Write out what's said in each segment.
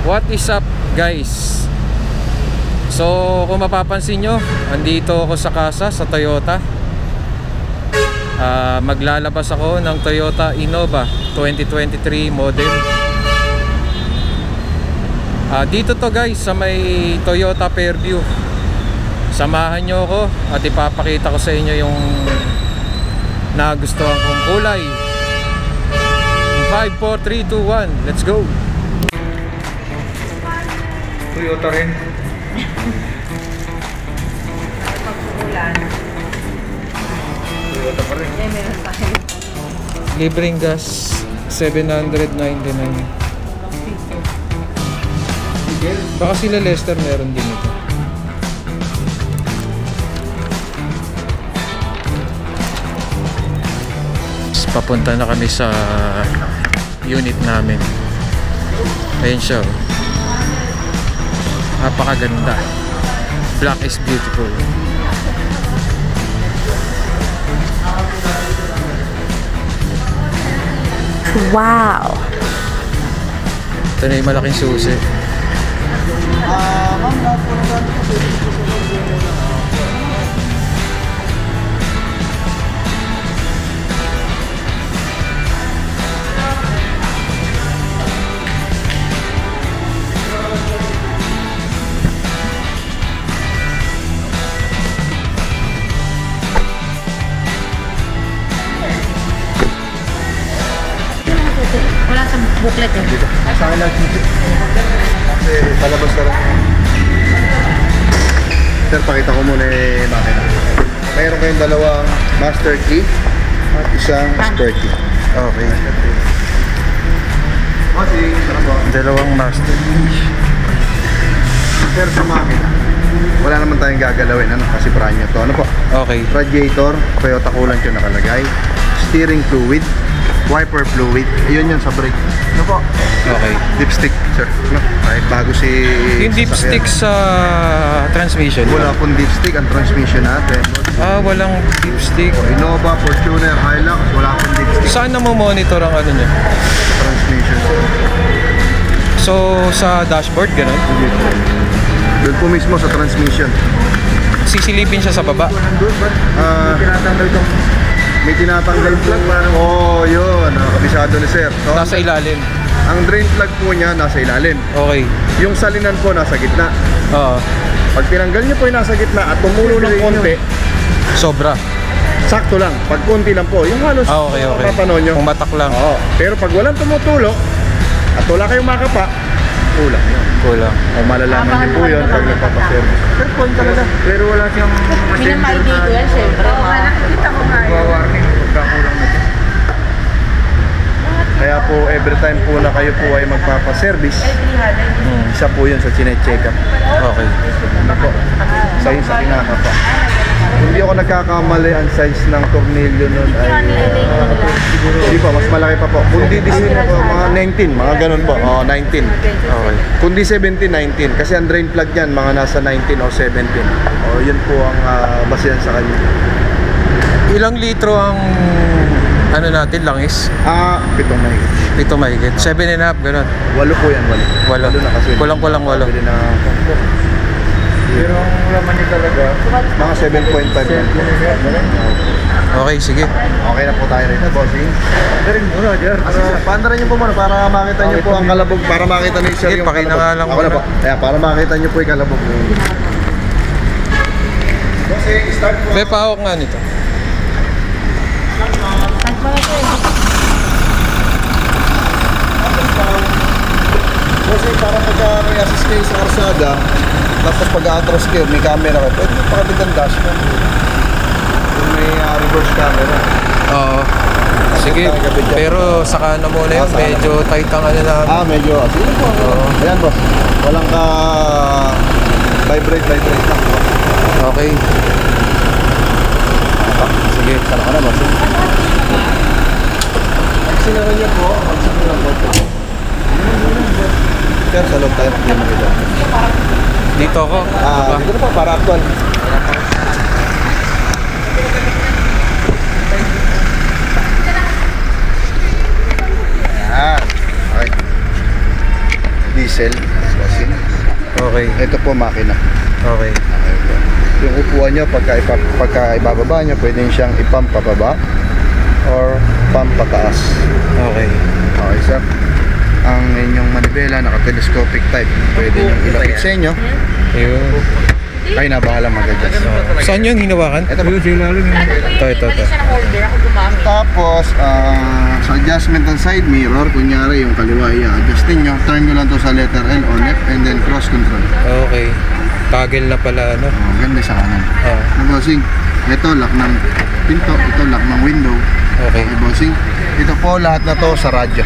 What is up guys? So kung mapapansin nyo, andito ako sa casa sa Toyota. Maglalabas ako ng Toyota Innova 2023 model. Dito to guys sa may Toyota Fairview. Samahan nyo ako at ipapakita ko sa inyo yung nagustuhan kong kulay. 5, 4, 3, 2, 1, let's go! Toyota rin. Pagkukulan. Toyota pa rin. Meron tayo. Libreng gas, 799. Baka sila Lester meron din ito. Papunta na kami sa unit namin. Ayun siya. Napakaganda. Black is beautiful. Wow! Ito na yung malaking susi. Ma'am, napunan ko po sa Wala sa booklet eh. dito. Sa akin lang dito. Kasi palabas na rin. Sir, pakita ko muna yung makina. Mayroon kayong dalawang master key at isang spare key. Okay. Bossing, sarap ba? Dalawang master. Sir, sa makina, wala naman tayong gagalawin. Ano? Kasi brand new to. Ano po? Okay. Radiator, Toyota coolant yung nakalagay. Steering fluid, wiper fluid. Ayun yun sa brake. Ano po? Okay. Dipstick, sir. No? Kahit bago si Yung dipstick sa transmission. wala pong dipstick ang transmission natin. Walang dipstick. Innova, Fortuner, Hilux, wala pong dipstick Saan na mo monitor ang ano niya? sa transmission. So sa dashboard ganun. Doon po mismo sa transmission. Sisilipin siya sa baba. May tinatanggal po. Oh, yun. Kabisado ni sir. So, Nasa ilalim. ang drain plug po niya nasa ilalim. Okay. Yung salinan po nasa gitna. Oo. Pag tinanggal niyo po yung nasa gitna at tumulo ng konti, Sobra. sakto lang. Pag konti lang po. Yung halos Okay. papanon nyo. Kung batak lang. Oo. Pero pag walang tumutulo at wala kayong makapa, kulang yun. Kulang. O malalaman niyo po yun pag nagpapaservice. Sir, point talaga. Pero wala siyang Minamay dito yan, syempre. Oo, nakikita ko nga yun. warning pagkakulang na siya. Kaya po every time po na kayo po ay magpapaservice, isa po yun sa chinecheck up. Okay. Ano po? Size sa kinakapa. Hindi ako nagkakamali, ang size ng tornilyo nun ay hindi pa, mas malaki pa po. Kundi 19 po, mga 19, mga ganun po. 19. Okay. Kundi 17, 19. Kasi ang drain plug yan, mga nasa 19 o 17. Yun po ang basihan sa kanya. Ilang litro ang ano natin langis? 7 mahigit. 7 mahigit. 7.5 ganun. 8 po yan, 8. 8. na kasi. Kulang-kulang 8. Bili na pero ang laman niya talaga, mga 7.5 lang po. Okay, sige. Okay na po tayo rito, bossing. Darin muna, Jer. Paandaran niyo po muna para makita niyo po ang kalabog. Para makita ni Sir Sige, yung pakita nga lang Ako na muna. po. Ayan, para makita niyo po yung kalabog. Bossing, start po. May pahawak nga nito. Bossing, para pagka may assist kayo sa karsada, tapos pag-atros kayo, may camera kayo, pwede mo pakabit ang dashcam. Kung may reverse camera. Oo. Sige. Pero saka na muna yun. Medyo tight ang ano na. Medyo. Sige po. Ayan, boss. Walang ka vibrate lang. Okay. Sige. Sana ka na, boss. Magsinaran niyo po. Magsinaran po. Sir, sa loob tayo. Hindi mo kita. Dito ako. Dito na po, para actual. diesel. Bossing. Okay. Ito po makina. Okay. Yung upuan nyo, pagka ibababa nyo, pwede siyang ipump pababa or pump pataas. Okay. Okay, sir. Ang inyong manibela, naka-telescopic type. Pwede nyo ilapit sa inyo. Ayun. Kayo na bahala mag-adjust. Saan yun hinawakan? Ito po. Ito. Tapos, sa adjustment ng side mirror, kunyari yung kaliwa i-adjustin nyo, turn nyo lang to sa letter L on left and then cross control. Okay. Toggle na pala, ano? Oh, ganda sa kanan. Bossing, ito lock ng pinto, ito lock ng window. Okay. Bossing, ito po lahat na to sa radyo.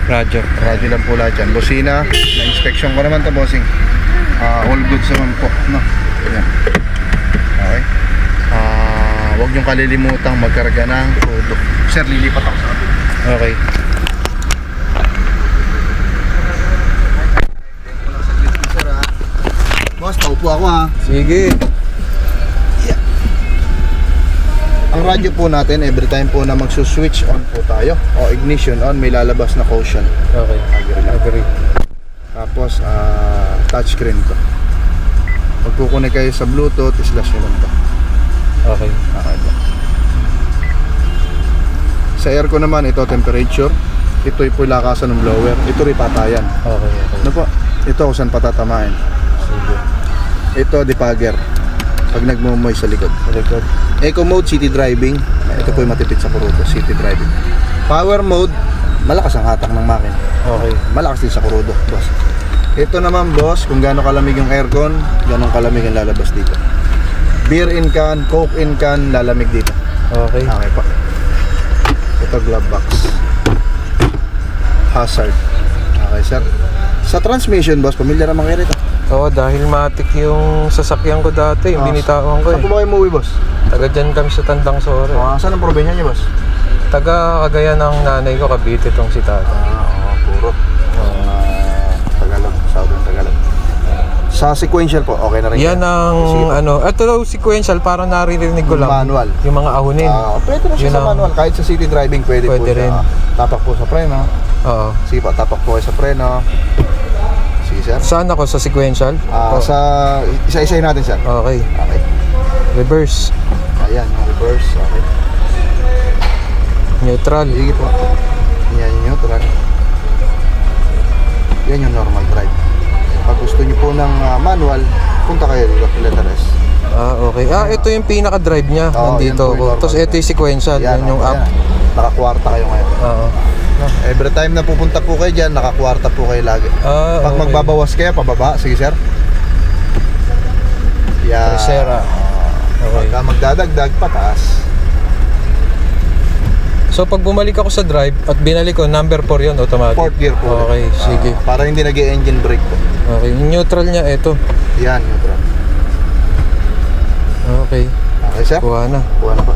Radyo. Radyo lang po lahat yan. Busina, na-inspection ko naman to, bossing. All goods naman po, no? Ayan. Okay. Huwag niyong kalilimutang magkarga ng kodo. Sir, lilipat ako sa kabila. Okay. Boss, paupo ako ha. Sige. Ang radyo po natin, every time po na magsuswitch on po tayo o ignition on, may lalabas na caution. Okay. Agree. Tapos, touchscreen to. Pag kukunik kayo sa Bluetooth, slash nyo lang to. Okay. Okay po. Sa aircon naman, ito temperature. Ito po lakasan ng blower. Ito rin patayan. Okay. Ano po? Ito kung saan patatamain. Sige. Ito depugger. Pag nagmumoy sa likod. Sa likod. Eco mode, city driving. Ito po yung matipid sa kurudo, city driving. Power mode, malakas ang hatak ng makina. Okay. Malakas din sa kurudo, boss. Ito naman, boss, kung gaano kalamig yung aircon, gaano kalamig ang lalabas dito. Beer in can, coke in can, lalamig dito. Okay. Okay pa. Ito glove box. Hazard. Okay, sir. Sa transmission, boss, pamilyar naman kayo rito. Oo, dahil matik yung sasakyan ko dati, yung binitawan ko Saan po ba kayo umuwi, boss? Taga dyan kami sa Tandang Sore. Saan ang probinsya niyo, boss? Taga Cagayan ng nanay ko, Cavite tong si tata. Puro. Tagalog, Southern Tagalog. Sa sequential po, okay na rin. Yan ang ito daw sequential, parang naririnig ko lang. Manual. Yung mga ahunin. Pwede na siya Yun sa ang- manual. Kahit sa city driving, pwede po Pwede rin. siya. Tapak po sa preno. Oo. Sige po, tapak po kayo sa preno. Sige, sir. Saan ako? Sa sequential? Sa isa-isahin natin, sir. Okay. Okay. Reverse. Ayan, yung reverse. Okay. Neutral. Sige po. Yan yung neutral. Yan yung normal drive. Pag gusto niyo po ng manual, punta kayo dito, letter S. Okay. Ito yung pinaka-drive niya. Oo, Nandito yan po yung ako. normal Tapos ito yung sequential. Yan yung up. Nakakwarta kayo ngayon. Oo. Every time na pupunta po kayo dyan, nakakwarta po kayo lagi. Pag Okay. magbabawas kayo, pababa. Sige, sir. Yan. Tercera. Okay. Pagka magdadagdag, pataas. So pag bumalik ako sa drive at binalik ko, number 4 yun, automatic. Fourth gear po. Okay, sige. Para hindi nag-engine brake po. Okay, yung neutral niya, ito. Yan, neutral. Okay, Okay, sir? kuha na. Buwan na po.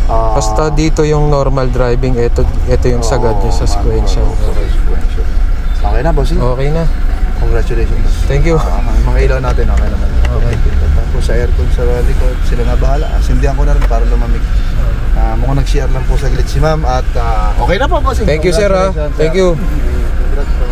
Basta dito yung normal driving, ito yung sagad niya sa sequential. Okay. Sequential. Okay na, bossing. Okay na. Congratulations. Thank you. Mga ilaw natin, okay naman. Okay. Tapos sa aircon sa likod, sila nga bahala. Sindihan ko na rin para lumamig. Mukhang nag-share lang po saglit si ma'am at okay na po, bossing. Thank you, sir. Congratulations, Thank you. Congrats po.